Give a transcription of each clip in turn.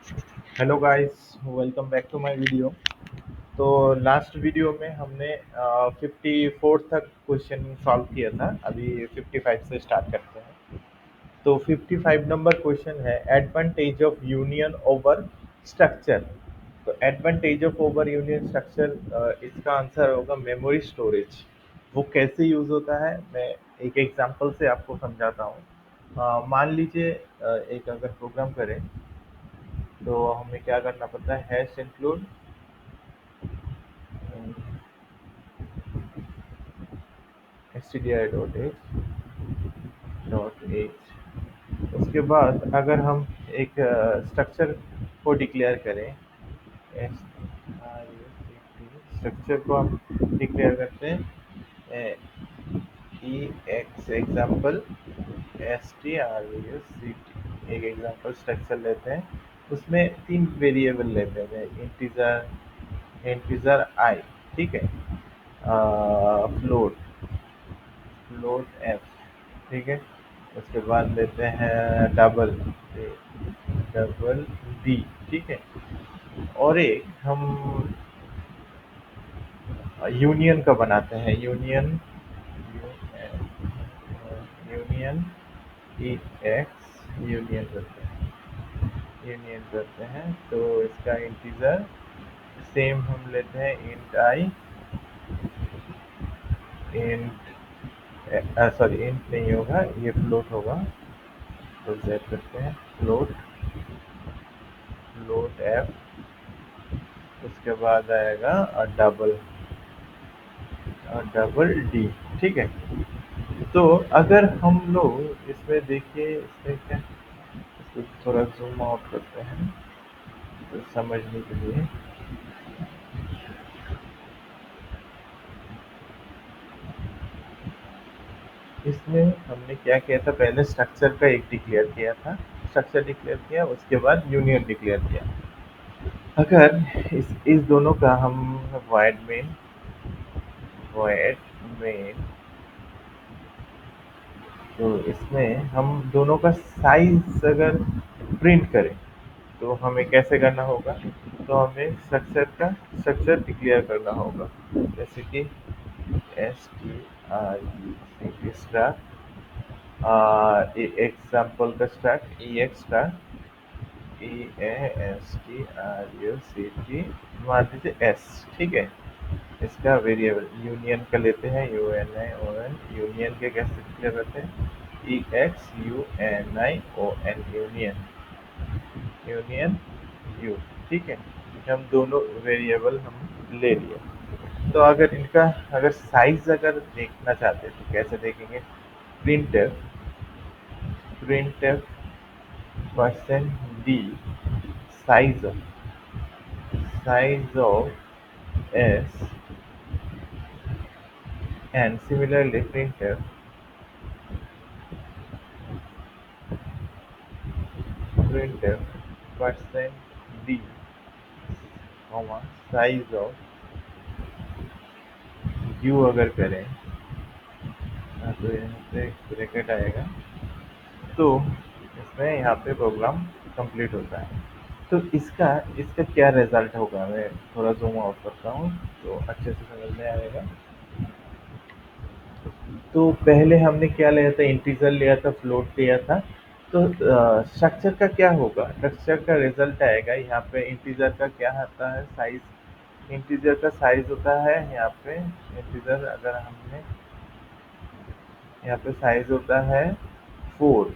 Hello guys, welcome back to my video. तो last video में हमने 54 तक क्वेश्चन सॉल्व किया था। अभी 55 से स्टार्ट करते हैं। तो 55 नंबर क्वेश्चन है advantage of union over structure. तो advantage of over union structure, इसका आंसर होगा मेमोरी स्टोरेज। वो कैसे यूज़ होता है, मैं एक एग्जांपल से आपको समझाता हूँ। मान लीजिए एक अगर प्रोग्राम करें तो हमें क्या करना पड़ता है, हैश इंक्लूड stdio.h. उसके बाद अगर हम एक स्ट्रक्चर को डिक्लेयर करें, स्ट्रक्चर को हम डिक्लेयर करते हैं E X example S T R U C T. एक एग्जाम्पल स्ट्रक्चर लेते हैं, उसमें तीन वेरिएबल लेते हैं, इंटीजर इंटीजर आई, ठीक है, फ्लोट फ्लोट एफ, ठीक है। उसके बाद लेते हैं डबल डबल डी, ठीक है। और एक हम यूनियन का बनाते हैं, यूनियन यूनियन ई एक्स यूनियन करते हैं तो इसका इंटीजर सेम हम लेते हैं इंट आई, इंट सॉरी इंट नहीं होगा, ये फ्लोट होगा। तो सेट करते हैं फ्लोट फ्लोट एफ। उसके बाद आएगा डबल डबल डी, ठीक है। तो अगर हम लोग इसमें देखिए, इसमें क्या, इसको थोड़ा जूम आउट करते हैं तो समझने के लिए। इसमें हमने क्या किया था, पहले स्ट्रक्चर का एक डिक्लेयर किया था, स्ट्रक्चर डिक्लेयर किया, उसके बाद यूनियन डिक्लेयर किया। अगर इस दोनों का हम वॉइड मेन, तो इसमें हम दोनों का साइज अगर प्रिंट करें तो हमें कैसे करना होगा, तो हमें स्ट्रक्चर डिक्लेयर करना होगा, जैसे कि S T R U C T star, example का start E X star E A S T R U C T, मान लीजिए एस, ठीक है। इसका वेरिएबल यूनियन का लेते हैं, U N I O N, union के कैसे डिक्लेयर करते हैं, E X U N I O N, union union U, ठीक है। हम दोनों वेरिएबल हम ले लिए। तो अगर इनका अगर साइज अगर देखना चाहते हैं तो कैसे देखेंगे, print F percent D size of s, and similarly printf percent d comma size of u अगर करें तो यहाँ पे ब्रैकेट आएगा, तो इसमें यहाँ पे प्रोग्राम कंप्लीट होता है। तो इसका इसका क्या रिजल्ट होगा, मैं थोड़ा जूम आउट करता हूँ तो अच्छे से समझ में आएगा। तो पहले हमने क्या लिया था, इंटीजर लिया था, फ्लोट लिया था। तो स्ट्रक्चर का क्या होगा, स्ट्रक्चर का रिजल्ट आएगा यहाँ पे, इंटीजर का क्या आता है साइज, इंटीजर का साइज होता है यहाँ पे, इंटीजर अगर हमने यहाँ पे साइज होता है फोर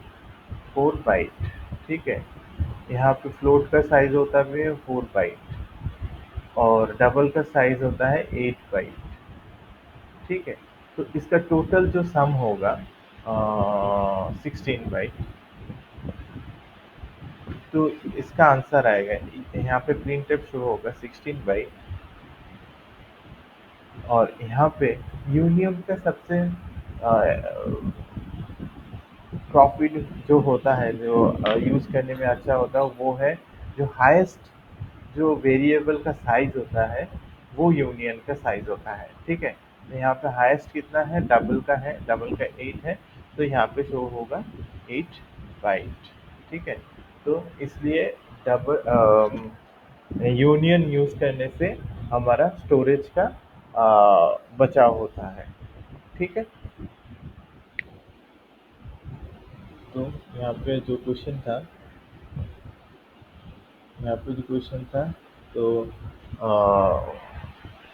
फोर बाइट, ठीक है। यहाँ पे फ्लोट का साइज होता है 4 बाइट, और डबल का साइज होता है 8 बाइट, ठीक है। तो इसका टोटल जो सम होगा 16 बाइट। तो इसका आंसर आएगा, यहाँ पे प्रिंट शो होगा 16 बाइट, और यहाँ पे यूनियन का सबसे प्रॉफिट जो होता है, जो यूज़ करने में अच्छा होता है, वो है जो हाईएस्ट जो वेरिएबल का साइज होता है, वो यूनियन का साइज होता है, ठीक है। तो यहाँ पे हाईएस्ट कितना है, डबल का है, डबल का 8 है, तो यहाँ पे शो होगा 8 बाइट, ठीक है। तो इसलिए डबल यूनियन यूज करने से हमारा स्टोरेज का बचाव होता है। ठीक है। तो यहाँ पे जो क्वेश्चन था यहाँ पे जो क्वेश्चन था तो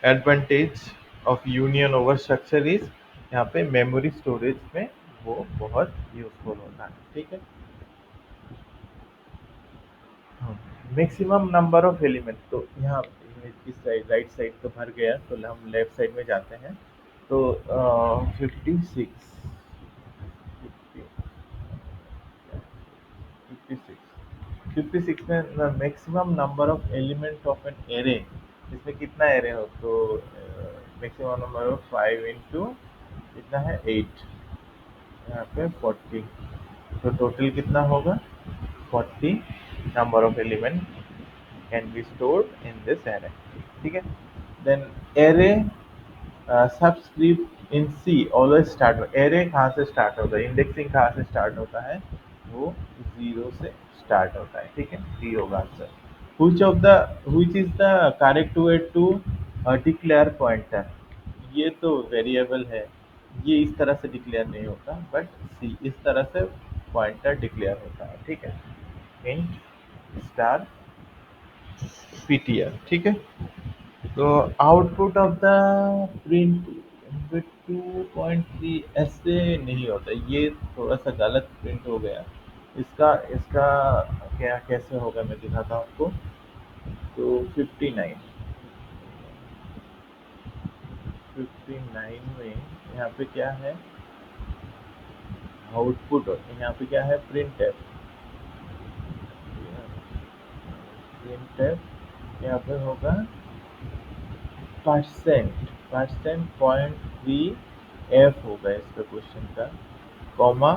advantage of union over structure is, यहाँ पे मेमोरी स्टोरेज में वो बहुत यूजफुल होता है। ठीक है। मैक्सिमम नंबर ऑफ एलिमेंट, तो यहाँ इस साइड राइट साइड तो भर गया, तो हम लेफ्ट साइड में जाते हैं। तो 56 56 में maximum number of element of an array, इसमें कितना एरे हो, तो मैक्सिमम नंबर ऑफ 5 इंटू कितना है 8, यहाँ पे 40, तो टोटल कितना होगा 40 number of element can be stored in this array. ठीक है। देन एरे सबस्क्रिप्ट इन सी ऑलवेज स्टार्ट, एरे कहाँ से स्टार्ट होता है, इंडेक्सिंग कहाँ से स्टार्ट होता है, वो जीरो से स्टार्ट होता है। ठीक है। डी होगा answer. which is the correct way to declare pointer, ये तो वेरिएबल है, ये इस तरह से डिक्लेयर नहीं होता, बट सी इस तरह से पॉइंटर डिक्लेयर होता है। ठीक है। Int star PTR. ठीक है। तो आउटपुट ऑफ द प्रिंट 2.3 ऐसे नहीं होता, ये थोड़ा सा गलत प्रिंट हो गया। इसका इसका क्या कैसे होगा मैं दिखाता हूँ आपको। तो 59 में यहाँ पे क्या है, आउटपुट यहाँ पे क्या है, प्रिंट है। प्रिंट है यहाँ पे होगा परसेंट .3 f होगा इसका क्वेश्चन का, कॉमा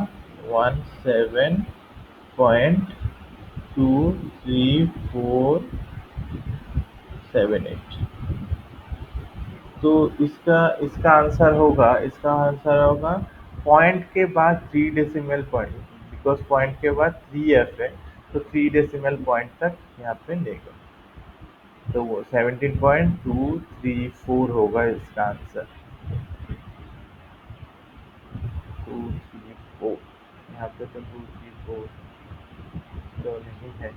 17.23478। तो इसका आंसर होगा पॉइंट के बाद 3 डेसिमल पॉइंट, बिकॉज पॉइंट के बाद 3f है, तो 3 डेसिमल पॉइंट तक यहाँ पे लेगा, तो वो 17.234 होगा इसका आंसर। 234, यहाँ पे तो 234 तो नहीं है,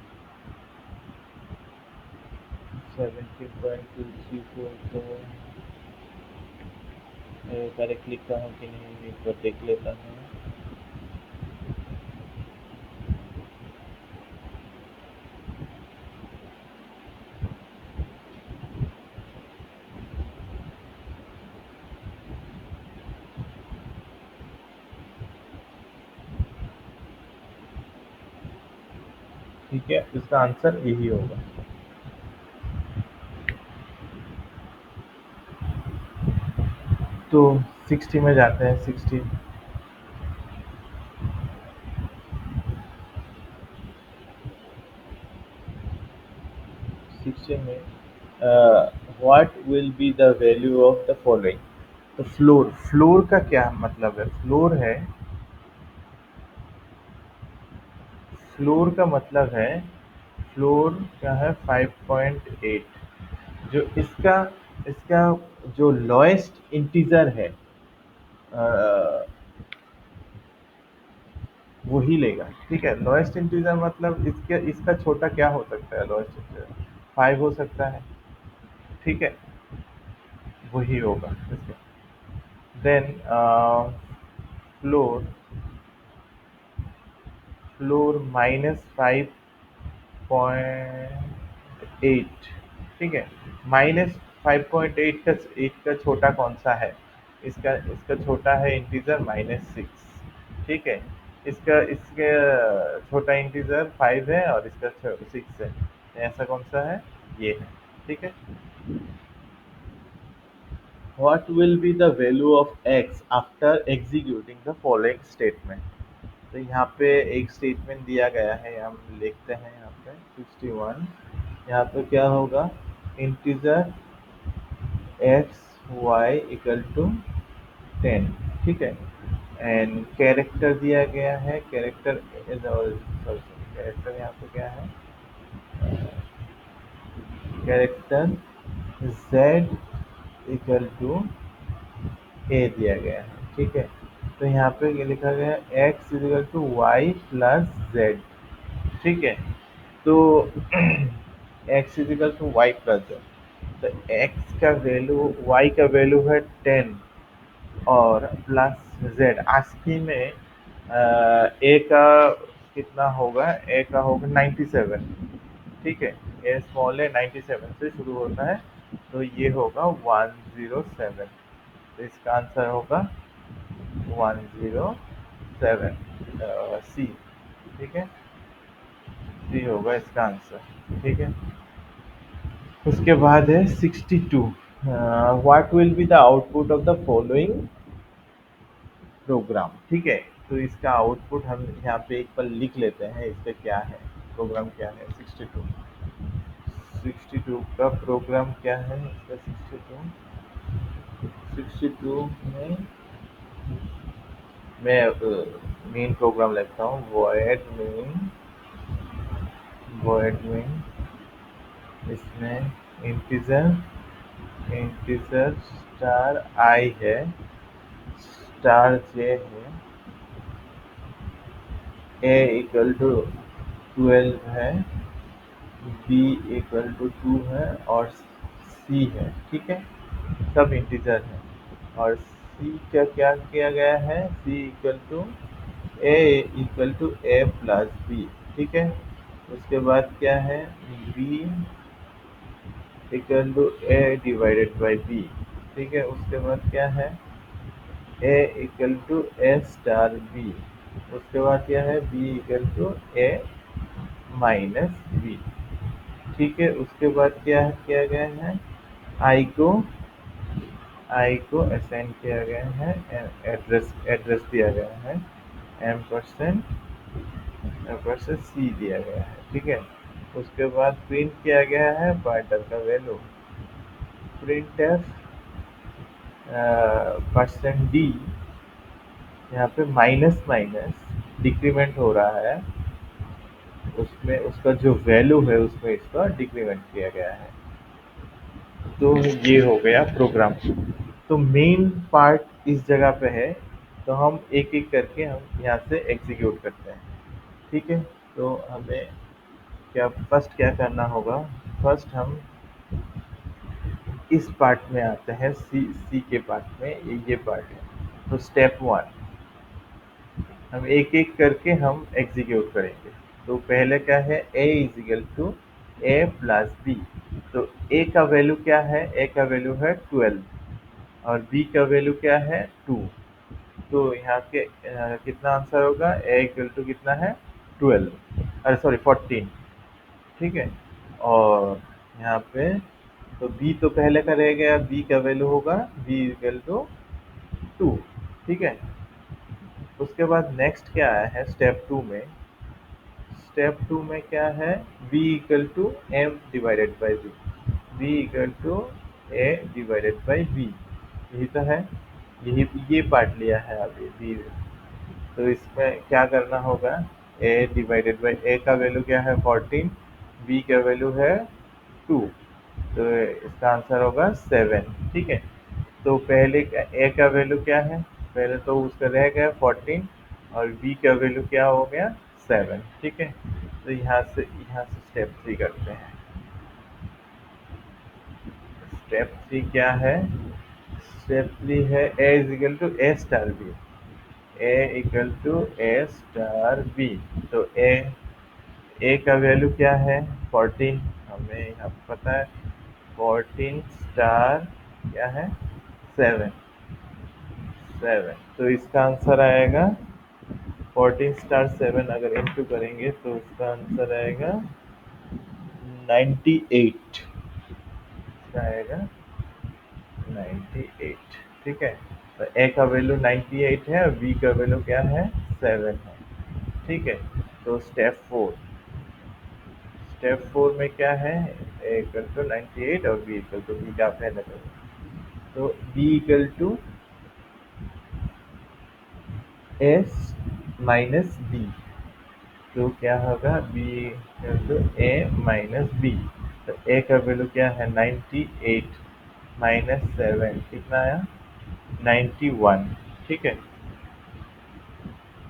17.234 तो करेक्ट लिखा हूँ कि नहीं एक बार देख लेता हूँ। ठीक है, इसका आंसर यही होगा। तो 60 में जाते हैं। 60 में what will be the value of the following. तो फ्लोर का क्या मतलब है, फ्लोर का मतलब है, फ्लोर क्या है 5.8, जो इसका इसका जो लोएस्ट इंटीजर है वही लेगा। ठीक है। लोएस्ट इंटीजर मतलब इसके इसका छोटा क्या हो सकता है, लोएस्ट इंटीजर 5 हो सकता है। ठीक है, वही होगा इसका। Then floor floor -5.8। ठीक है। -5.8 का छोटा कौन सा है, इसका इसका छोटा है इंटीजर -6। ठीक है। इसका इसका छोटा इंटीजर 5 है और इसका 6 है, तो ऐसा कौन सा है, ये है। ठीक है। What will be the value of x after executing the following statement. तो यहाँ पे एक स्टेटमेंट दिया गया है, हम लिखते हैं यहाँ पे 61। यहाँ पे क्या होगा, integer x y equal to 10। ठीक है। एंड कैरेक्टर दिया गया है, कैरेक्टर कैरेक्टर यहाँ पे क्या है, कैरेक्टर z इक्वल टू ए दिया गया है, ठीक है। तो यहाँ पे ये लिखा गया है x equal to y plus z, ठीक है। तो x equal to y plus z, तो x का वैल्यू, y का वैल्यू है 10 और प्लस जेड। आस्की में ए का कितना होगा, ए का होगा 97, ठीक है। ए स्मॉल है 97 से शुरू होता है, तो ये होगा 107। तो इसका आंसर होगा 107 सी, ठीक है। सी होगा इसका आंसर, ठीक है। उसके बाद है 62। What will be the output of the following programme, ठीक है। तो इसका आउटपुट हम यहाँ पे एक बार लिख लेते हैं, इसका क्या है, प्रोग्राम क्या है। 62, 62 का प्रोग्राम क्या है इसका। 62 में मैं मेन प्रोग्राम लिखता हूँ, वॉइड मेन, इसमें इंटीजर, स्टार आई है, स्टार जे है, ए इक्वल टू 12 है, बी इक्वल टू 2 है और सी है, ठीक है। सब इंटीजर है। और सी का क्या किया गया है, C equal to A equal to A plus B, ठीक है। उसके बाद क्या है, B equal to A divided by B, ठीक है। उसके बाद क्या है, A equal to A star B. उसके बाद क्या है, B equal to A minus B, ठीक है। उसके बाद क्या किया गया है, आई को असाइन किया गया है, एड्रेस दिया गया है, M% सी दिया गया है, ठीक है। उसके बाद प्रिंट किया गया है पॉइंटर का value, print F percent D, यहाँ पे माइनस माइनस डिक्रीमेंट हो रहा है, उसमें उसका जो वैल्यू है उसमें इसका डिक्रीमेंट किया गया है। तो ये हो गया प्रोग्राम। तो मेन पार्ट इस जगह पे है, तो हम एक एक करके हम यहाँ से एग्जीक्यूट करते हैं, ठीक है। तो हमें फर्स्ट क्या करना होगा, फर्स्ट हम इस पार्ट में आते हैं, सी के पार्ट में, ये पार्ट है। तो स्टेप 1 हम एक एक करके हम एग्जीक्यूट करेंगे। तो पहले क्या है, A equal to A plus B. तो ए का वैल्यू क्या है, ए का वैल्यू है 12 और बी का वैल्यू क्या है 2। तो यहाँ के कितना आंसर होगा, ए इक्वल टू कितना है 12, अरे सॉरी 14, ठीक है। और यहाँ पे तो बी तो पहले का रह गया, बी का वैल्यू होगा बी इक्वल टू 2, ठीक है। उसके बाद नेक्स्ट क्या आया है स्टेप 2 में, स्टेप 2 में क्या है, b equal to m divided by b equal to a divided by b, यही तो है, यही ये पार्ट लिया है अभी b। तो इसमें क्या करना होगा, a डिवाइडेड बाई a का वैल्यू क्या है 14, b का वैल्यू है 2, तो इसका आंसर होगा 7, ठीक है। तो पहले a का वैल्यू क्या है, पहले तो उसका रह गया 14 और b का वैल्यू क्या हो गया 7, ठीक है। तो यहाँ से स्टेप 3 करते हैं। स्टेप 3 क्या है, स्टेप 3 है a is equal to A star b, a equal to A star b. तो ए का वैल्यू क्या है 14, हमें यहाँ पता है 14 स्टार क्या है 7, तो इसका आंसर आएगा 14 स्टार 7, अगर इंटू करेंगे तो इसका आंसर आएगा 98, इसका आएगा 98, ठीक है। तो ए का वैल्यू 98 है और बी का वैल्यू क्या है 7 है, ठीक है। तो स्टेप 4 में क्या है, ए इक्वल टू 98 और बी इक्वल टू, बी का पहले करो, तो b equal to s minus b, तो क्या होगा b equal to A minus b. तो ए का वैल्यू क्या है 98 माइनस 7 कितना आया 91। ठीक है,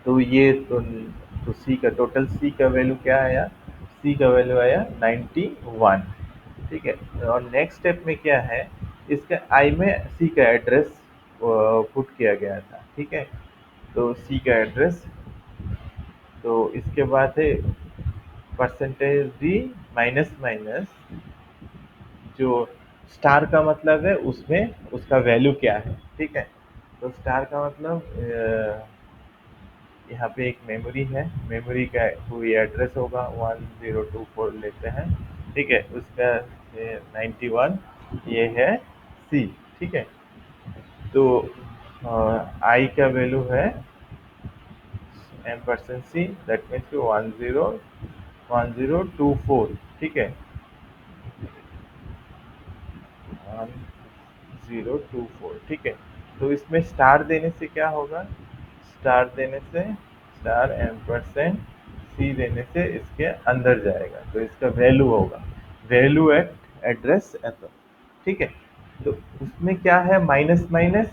तो ये तो सी का टोटल सी का वैल्यू क्या आया, सी का वैल्यू आया 91। ठीक है, और नेक्स्ट स्टेप में क्या है, इसका आई में सी का एड्रेस पुट किया गया था। ठीक है, तो सी का एड्रेस, तो इसके बाद है परसेंटेज डी माइनस माइनस, जो स्टार का मतलब है उसमें उसका वैल्यू क्या है। ठीक है, तो स्टार का मतलब यहाँ पे एक मेमोरी है, मेमोरी का कोई एड्रेस होगा 1024 लेते हैं। ठीक है, उसका 91 ये है सी। ठीक है, तो आई का वैल्यू है m percent c, that means 1024। ठीक है, 1024। ठीक है, तो इसमें स्टार देने से क्या होगा, स्टार देने से स्टार एम परसेंट सी देने से इसके अंदर जाएगा, तो इसका वैल्यू होगा वैल्यू एट एड्रेस ऐसा। ठीक है, तो उसमें क्या है माइनस माइनस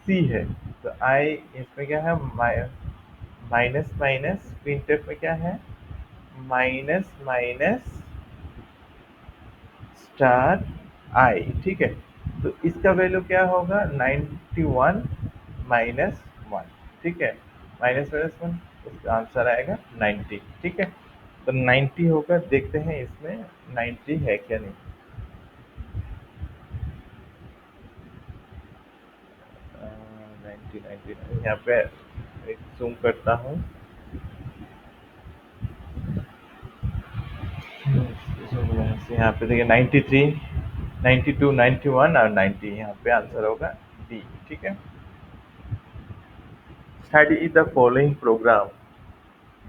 सी है, तो आई इसमें क्या है माइनस माइनस प्रिंटफ में क्या है माइनस माइनस स्टार आई। ठीक है, तो इसका वैल्यू क्या होगा 91 माइनस 1। ठीक है, माइनस माइनस 1, उसका आंसर आएगा 90। ठीक है, तो 90 होगा, देखते हैं इसमें 90 है क्या नहीं। 90 90 यहाँ पे एक जूम करता हूँ। यहाँ पे देखिए 93, 92, 91 और 90, यहाँ पे आंसर होगा डी। ठीक है, study the following programme.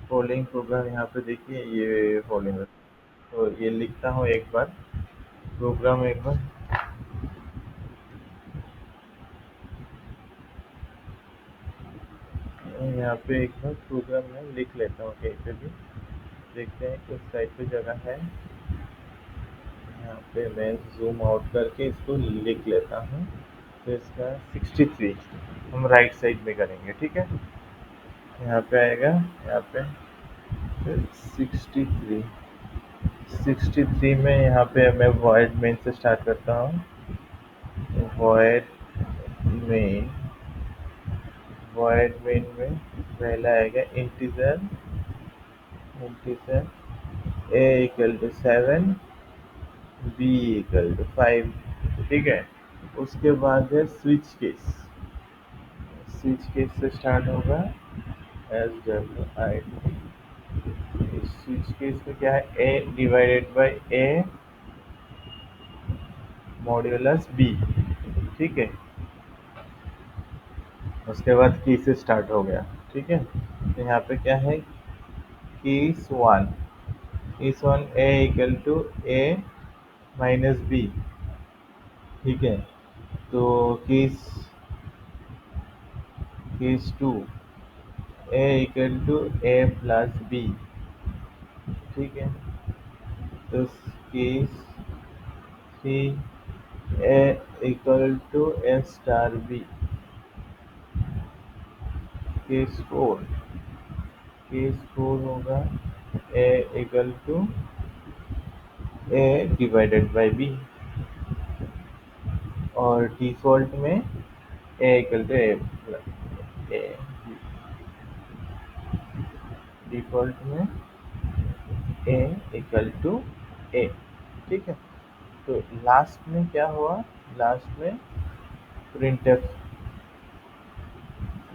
Following programme यहाँ पे देखिए ये फॉलोइंग, तो ये लिखता हूँ एक बार प्रोग्राम, एक बार यहाँ पे एक बार प्रोग्राम में लिख लेता हूँ कहीं पे भी, देखते हैं किस साइड पे जगह है। यहाँ पे मैं जूम आउट करके इसको लिख लेता हूँ, तो इसका 63 हम राइट साइड में करेंगे। ठीक है, यहाँ पे आएगा, यहाँ पे 63, 63 में यहाँ पे मैं वॉइड मेन से स्टार्ट करता हूँ। वॉइड मेन, वॉइड मेन में पहला आएगा integer, integer A equal to 7, B equal to 5। ठीक है, उसके बाद है स्विच केस, स्विच केस से स्टार्ट होगा S W I T. Switch case में क्या है A divided by A modulus B. ठीक है, उसके बाद की से स्टार्ट हो गया। ठीक है, तो यहाँ पे क्या है case one, case one A equal to A minus B. ठीक है, तो case case two A equal to A plus B. ठीक है, तो case three A equal to A star B. Case four, case four होगा A equal to A divided by B, और default में A equal to A, default में A equal to A. ठीक है, तो लास्ट में क्या हुआ, लास्ट में प्रिंटफ,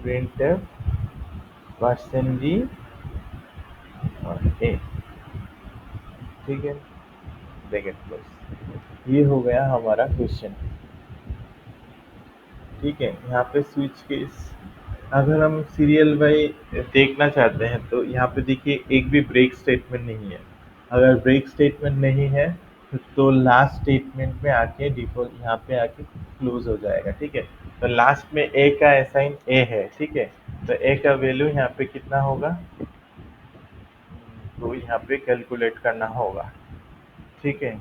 प्रिंटफ परसेंट डी और ए। ठीक है, ब्रैकेट क्लोज, ये हो गया हमारा क्वेश्चन। ठीक है, यहाँ पे स्विच केस अगर हम सीरियल बाई देखना चाहते हैं तो यहाँ पे देखिए एक भी ब्रेक स्टेटमेंट नहीं है। अगर ब्रेक स्टेटमेंट नहीं है तो लास्ट स्टेटमेंट में आके डिफॉल्ट यहाँ पे आके क्लोज हो जाएगा। ठीक है, तो लास्ट में ए का असाइन ए है। ठीक है, तो ए का वैल्यू यहाँ पे कितना होगा, तो यहाँ पे कैलकुलेट करना होगा। ठीक है,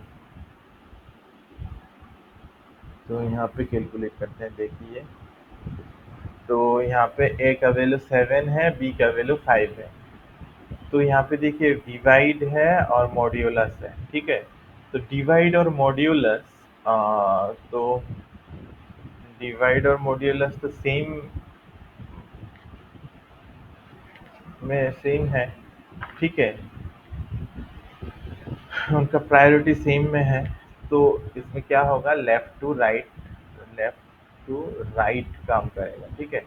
तो यहाँ पे कैलकुलेट करते हैं, देखिए। तो यहाँ पे ए का वैल्यू 7 है, बी का वैल्यू 5 है। तो यहाँ पे देखिए डिवाइड है और मॉड्यूलस है, ठीक है। तो डिवाइड और मॉड्यूलस, तो डिवाइड और मॉड्यूलस तो सेम में सेम है, ठीक है। उनका प्रायोरिटी सेम में है। तो इसमें क्या होगा, लेफ्ट टू राइट काम करेगा, ठीक है।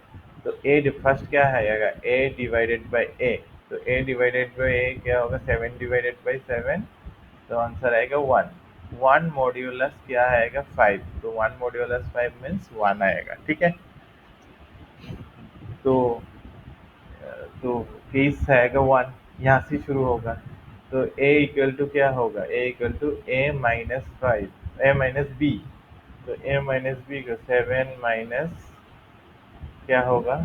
तो ए फर्स्ट क्या आएगा, ए डिवाइडेड बाई ए। तो ए डिवाइडेड बाई ए क्या होगा, 7/7। तो आंसर आएगा 1। 1 मॉड्यूलस क्या आएगा, 5। तो 1 मॉड्यूलस 5 मीन्स 1 आएगा, ठीक है। तो तो केस आएगा 1, यहाँ से शुरू होगा। तो ए इक्वल टू क्या होगा, A equal to A-5, A-B। तो A-B को 7 माइनस क्या होगा,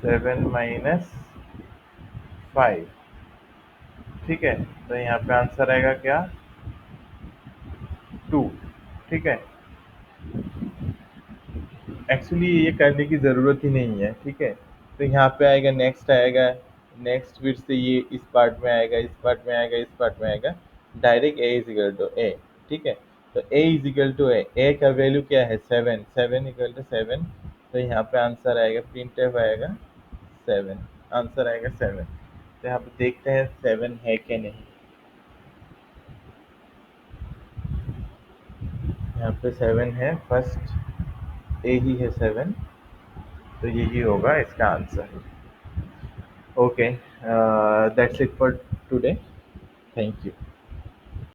7 - 5, ठीक है। तो यहाँ पे आंसर आएगा क्या, 2, ठीक है। एक्चुअली ये करने की ज़रूरत ही नहीं है, ठीक है। तो यहाँ पे आएगा, नेक्स्ट आएगा, नेक्स्ट फिर से ये इस पार्ट में आएगा, इस पार्ट में आएगा, इस पार्ट में आएगा। Direct A is equal to A, ठीक है। तो A is equal to A का वैल्यू क्या है, 7। 7 इक्वल टू 7। तो यहाँ पे आंसर आएगा, प्रिंट आएगा 7, आंसर आएगा 7। तो यहाँ पे देखते हैं 7 है कि नहीं। यहाँ पे 7 है, फर्स्ट ए ही है 7। तो यही होगा इसका answer. Okay, that's it for today. Thank you.